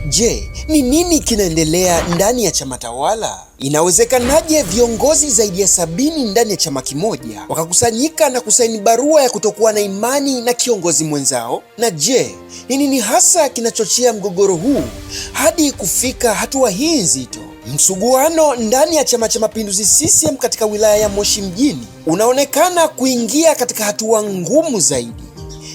Je, ni nini kinaendelea ndani ya chama tawala? Inawezekanaje viongozi zaidi ya 70 ndani ya chama kimoja wakakusanyika na kusaini barua ya kutokuwa na imani na kiongozi mwenzao? Na je, ni nini hasa kinachochea mgogoro huu hadi kufika hatua hii nzito? Msuguano ndani ya Chama cha Mapinduzi CCM katika wilaya ya Moshi mjini unaonekana kuingia katika hatua ngumu zaidi.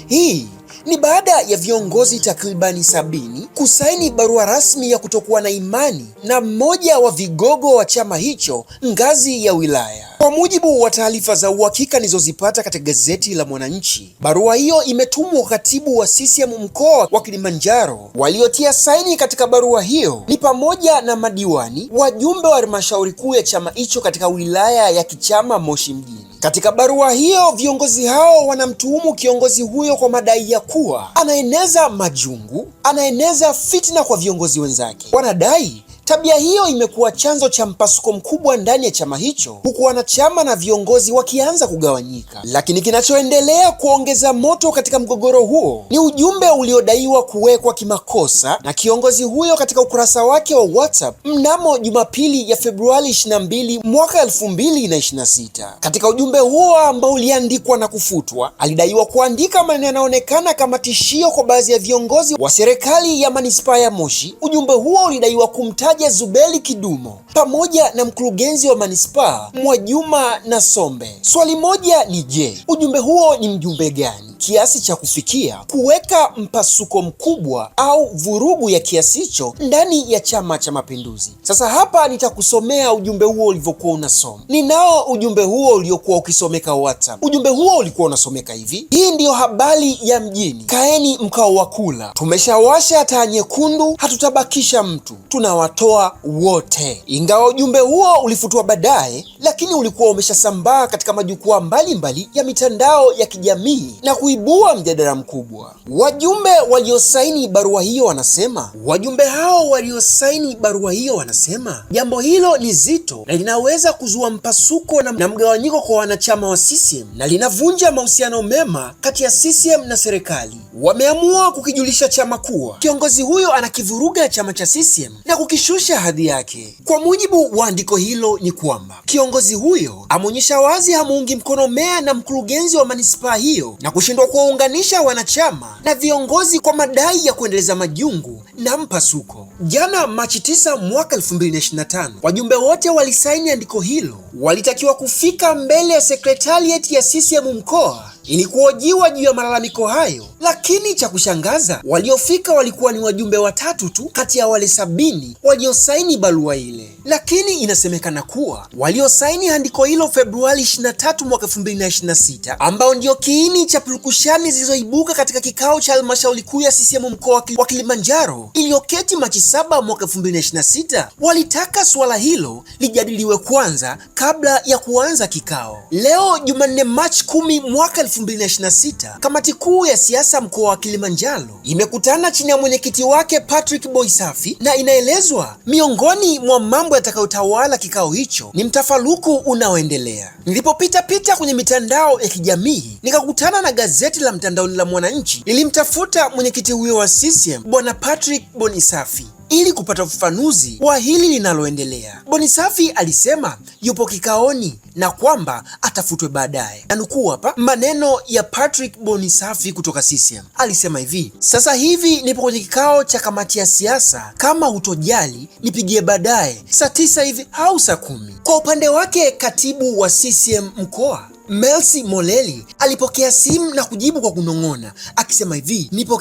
Hii ni baada ya viongozi takribani 70 kusaini barua rasmi ya kutokuwa na imani na mmoja wa vigogo wa chama hicho ngazi ya wilaya. Kwa mujibu wa taarifa za uhakika nilizozipata katika gazeti la Mwananchi, barua hiyo imetumwa kwa katibu wa CCM mkoa wa Kilimanjaro. Waliotia saini katika barua hiyo ni pamoja na madiwani, wajumbe wa halmashauri kuu ya chama hicho katika wilaya ya kichama Moshi mjini. Katika barua hiyo, viongozi hao wanamtuhumu kiongozi huyo kwa madai ya kuwa anaeneza majungu, anaeneza fitina kwa viongozi wenzake. Wanadai tabia hiyo imekuwa chanzo cha mpasuko mkubwa ndani ya chama hicho, huku wanachama na viongozi wakianza kugawanyika. Lakini kinachoendelea kuongeza moto katika mgogoro huo ni ujumbe uliodaiwa kuwekwa kimakosa na kiongozi huyo katika ukurasa wake wa WhatsApp mnamo Jumapili ya Februari 22 mwaka 2026. Katika ujumbe huo ambao uliandikwa na kufutwa, alidaiwa kuandika maneno yanayoonekana kama tishio kwa baadhi ya viongozi wa serikali ya manispaa ya Moshi. Ujumbe huo ulidaiwa kumtaja Zuberi Kidumo pamoja na mkurugenzi wa manispaa Mwajuma Nasombe. Swali moja ni je, ujumbe huo ni mjumbe gani kiasi cha kufikia kuweka mpasuko mkubwa au vurugu ya kiasi hicho ndani ya Chama cha Mapinduzi? Sasa hapa nitakusomea ujumbe huo ulivyokuwa unasoma. Ninao ujumbe huo uliokuwa ukisomeka WhatsApp. Ujumbe huo ulikuwa unasomeka hivi: hii ndiyo habari ya mjini, kaeni mkao wa kula, tumeshawasha taa nyekundu, hatutabakisha mtu, tunawatoa wote. Ingawa ujumbe huo ulifutwa baadaye, lakini ulikuwa umeshasambaa katika majukwaa mbalimbali ya mitandao ya kijamii na kuibua mjadala mkubwa. Wajumbe waliosaini barua hiyo wanasema jambo hilo ni zito na linaweza kuzua mpasuko na mgawanyiko kwa wanachama wa CCM na linavunja mahusiano mema kati ya CCM na serikali. Wameamua kukijulisha chama kuwa kiongozi huyo anakivuruga chama cha CCM na kukishusha hadhi yake. Kwa mujibu wa andiko hilo ni kwamba kiongozi huyo ameonyesha wazi hamuungi mkono meya na mkurugenzi wa manispaa hiyo na kushindwa kuwaunganisha wanachama na viongozi kwa madai ya kuendeleza majungu na mpasuko. Jana Machi 9 mwaka 2025, wajumbe wote walisaini andiko hilo. Walitakiwa kufika mbele ya sekretarieti ya CCM mkoa ili kuhojiwa juu ya malalamiko hayo, lakini cha kushangaza, waliofika walikuwa ni wajumbe watatu tu kati ya wale 70 waliosaini barua ile. Lakini inasemekana kuwa waliosaini andiko hilo Februari 23 mwaka 2026, ambao ndio kiini cha purukushani zilizoibuka katika kikao cha halmashauri kuu ya CCM mkoa wa Kilimanjaro iliyoketi Machi 7 mwaka 2026, walitaka suala hilo lijadiliwe kwanza kabla ya kuanza kikao. Leo Jumanne Machi 10 mwaka 2026, kamati kuu ya siasa mkoa wa Kilimanjaro imekutana chini ya mwenyekiti wake Patrick Boisafi, na inaelezwa miongoni mwa mambo yatakayotawala kikao hicho ni mtafaruku unaoendelea. Nilipopita kwenye mitandao ya kijamii nikakutana na gazeti la mtandaoni la Mwananchi. Nilimtafuta mwenyekiti huyo wa CCM Bwana Patrick Boisafi ili kupata ufafanuzi wa hili linaloendelea. Boisafi alisema yupo kikaoni na kwamba atafutwe baadaye. Nanukuu hapa maneno ya Patrick Boisafi kutoka CCM. Alisema hivi: sasa hivi nipo kwenye kikao cha kamati ya siasa, kama hutojali nipigie baadaye saa 9 hivi au saa 10. Kwa upande wake katibu wa CCM mkoa Melsi Moleli alipokea simu na kujibu kwa kunong'ona akisema hivi: nipo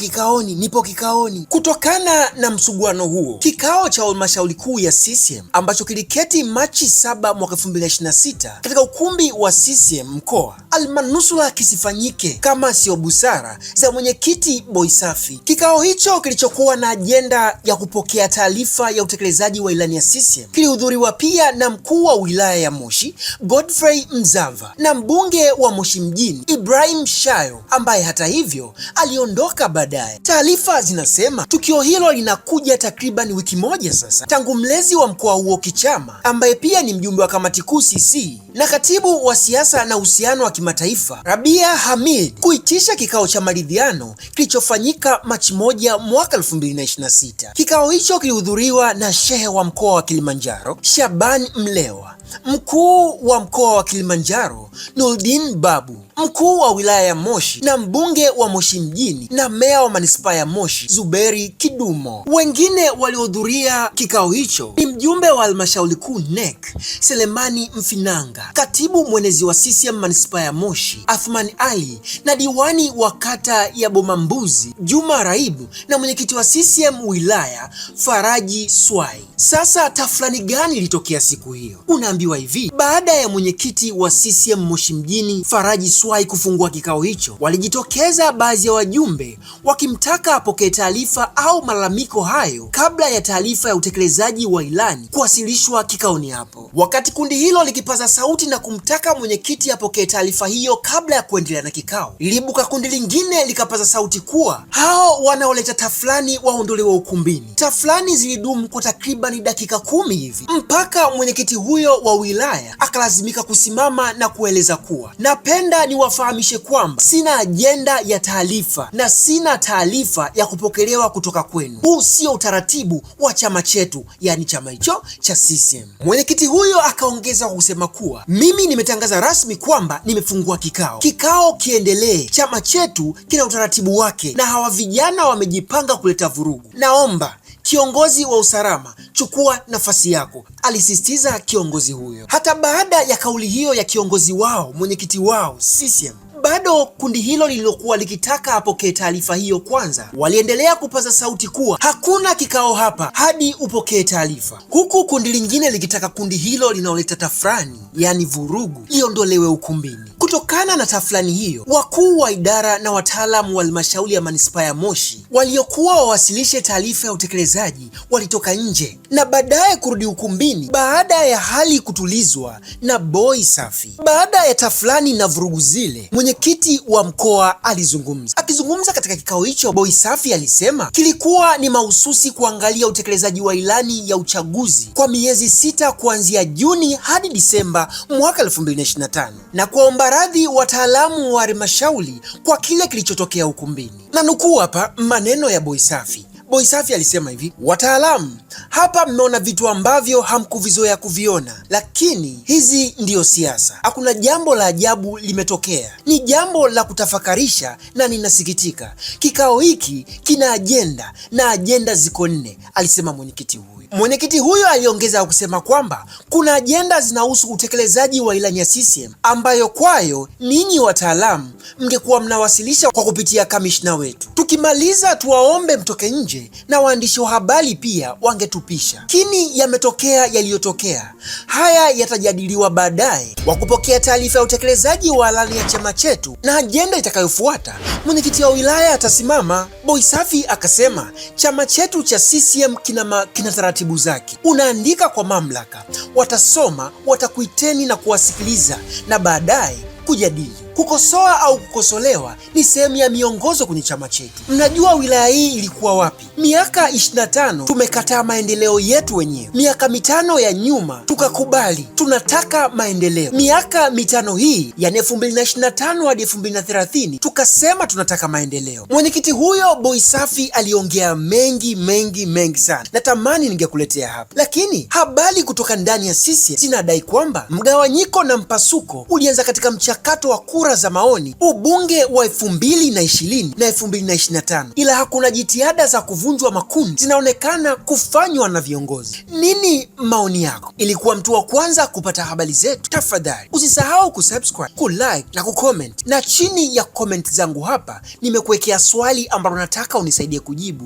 kikaoni. Kutokana na msuguano huo, kikao cha halmashauri kuu ya CCM ambacho kiliketi Machi 7 mwaka 2026 katika ukumbi wa CCM mkoa almanusura kisifanyike kama sio busara za mwenyekiti Boisafi. Kikao hicho kilichokuwa na ajenda ya kupokea taarifa ya utekelezaji wa ilani ya CCM kilihudhuriwa pia na mkuu wa wilaya ya Moshi Godfrey Mzava na mbunge wa Moshi mjini Ibrahim Shayo, ambaye hata hivyo aliondoka baadaye. Taarifa zinasema tukio hilo linakuja takriban wiki moja sasa tangu mlezi wa mkoa huo kichama, ambaye pia ni mjumbe wa kamati kuu CC na katibu wa siasa na uhusiano wa kimataifa Rabia Hamid kuitisha kikao cha maridhiano kilichofanyika Machi 1 mwaka 2026. Kikao hicho kilihudhuriwa na shehe wa mkoa wa Kilimanjaro Shaban Mlewa, mkuu wa mkoa wa Kilimanjaro Nurdin Babu, mkuu wa wilaya ya Moshi na mbunge wa Moshi mjini na meya wa manispaa ya Moshi Zuberi Kidumo. Wengine waliohudhuria kikao hicho ni mjumbe wa halmashauri kuu NEC Selemani Mfinanga, katibu mwenezi wa CCM manispaa ya Moshi Athman Ali, na diwani wa kata ya Bomambuzi Juma Raibu, na mwenyekiti wa CCM wilaya Faraji Swai. Sasa tafrani gani ilitokea siku hiyo? Unaambiwa hivi, baada ya mwenyekiti wa CCM Moshi mjini Faraji Swai kufungua kikao hicho, walijitokeza baadhi ya wajumbe wakimtaka apokee taarifa au malalamiko hayo kabla ya taarifa ya utekelezaji wa ilani kuwasilishwa kikaoni hapo. Wakati kundi hilo likipaza sauti na kumtaka mwenyekiti apokee taarifa hiyo kabla ya kuendelea na kikao, liliibuka kundi lingine likapaza sauti kuwa hao wanaoleta tafrani waondolewa ukumbini. Tafrani zilidumu kwa takriban dakika 10 hivi mpaka mwenyekiti huyo wa wilaya akalazimika kusimama na kueleza kuwa, napenda niwafahamishe kwamba sina ajenda ya taarifa na sina taarifa ya kupokelewa kutoka kwenu. Huu sio utaratibu wa chama chetu, yani chama hicho cha CCM. Mwenyekiti huyo akaongeza kwa kusema kuwa, mimi nimetangaza rasmi kwamba nimefungua kikao. Kikao kiendelee, chama chetu kina utaratibu wake na hawa vijana wamejipanga kuleta vurugu. Naomba kiongozi wa usalama, chukua nafasi yako, alisisitiza kiongozi huyo. Hata baada ya kauli hiyo ya kiongozi wao, mwenyekiti wao CCM, bado kundi hilo lililokuwa likitaka apokee taarifa hiyo kwanza waliendelea kupaza sauti kuwa hakuna kikao hapa hadi upokee taarifa, huku kundi lingine likitaka kundi hilo linaoleta tafrani, yani vurugu, liondolewe ukumbini. Kutokana na tafrani hiyo, wakuu wa idara na wataalamu wa halmashauri ya manispaa ya Moshi waliokuwa wawasilishe taarifa ya utekelezaji walitoka nje na baadaye kurudi ukumbini baada ya hali kutulizwa na Boy Safi. Baada ya tafrani na vurugu zile, mwenyekiti wa mkoa alizungumza. Akizungumza katika kikao hicho, Boy Safi alisema kilikuwa ni mahususi kuangalia utekelezaji wa ilani ya uchaguzi kwa miezi 6 kuanzia Juni hadi Disemba mwaka 2025 na kuomba radhi wataalamu wa halmashauri kwa kile kilichotokea ukumbini. Na nukuu hapa maneno ya Boy Safi. Boy Safi alisema hivi, wataalamu, hapa mmeona vitu ambavyo hamkuvizoea kuviona, lakini hizi ndiyo siasa. Hakuna jambo la ajabu limetokea, ni jambo la kutafakarisha na ninasikitika. Kikao hiki kina ajenda na ajenda ziko 4, alisema mwenyekiti huyo. Mwenyekiti huyo aliongeza kusema kwamba kuna ajenda zinahusu utekelezaji wa ilani ya CCM ambayo kwayo ninyi wataalamu mngekuwa mnawasilisha kwa kupitia kamishna wetu. Tukimaliza tuwaombe mtoke nje na waandishi wa habari pia wangetupisha. Kini yametokea yaliyotokea. Haya yatajadiliwa baadaye wa kupokea taarifa ya utekelezaji wa ilani ya chama chetu na ajenda itakayofuata. Mwenyekiti wa wilaya atasimama. Boy Safi akasema chama chetu cha CCM kina taratibu zake. Unaandika kwa mamlaka, watasoma, watakuiteni na kuwasikiliza na baadaye kujadili. Kukosoa au kukosolewa ni sehemu ya miongozo kwenye chama chetu. Mnajua wilaya hii ilikuwa wapi? Miaka 25 tumekataa maendeleo yetu wenyewe. Miaka 5 ya nyuma tukakubali tunataka maendeleo. Miaka 5 hii ya 2025 hadi 2030 tukasema tunataka maendeleo. Mwenyekiti huyo Boy Safi aliongea mengi sana. Natamani ningekuletea hapa, lakini habari kutoka ndani ya CCM zinadai kwamba mgawanyiko na mpasuko ulianza katika mchakato wa kura za maoni ubunge wa 2020 na 2025, ila hakuna jitihada za kuvunjwa makundi zinaonekana kufanywa na viongozi. Nini maoni yako? Ilikuwa mtu wa kwanza kupata habari zetu, tafadhali usisahau kusubscribe, kulike na kucomment, na chini ya comment zangu hapa nimekuwekea swali ambalo nataka unisaidie kujibu.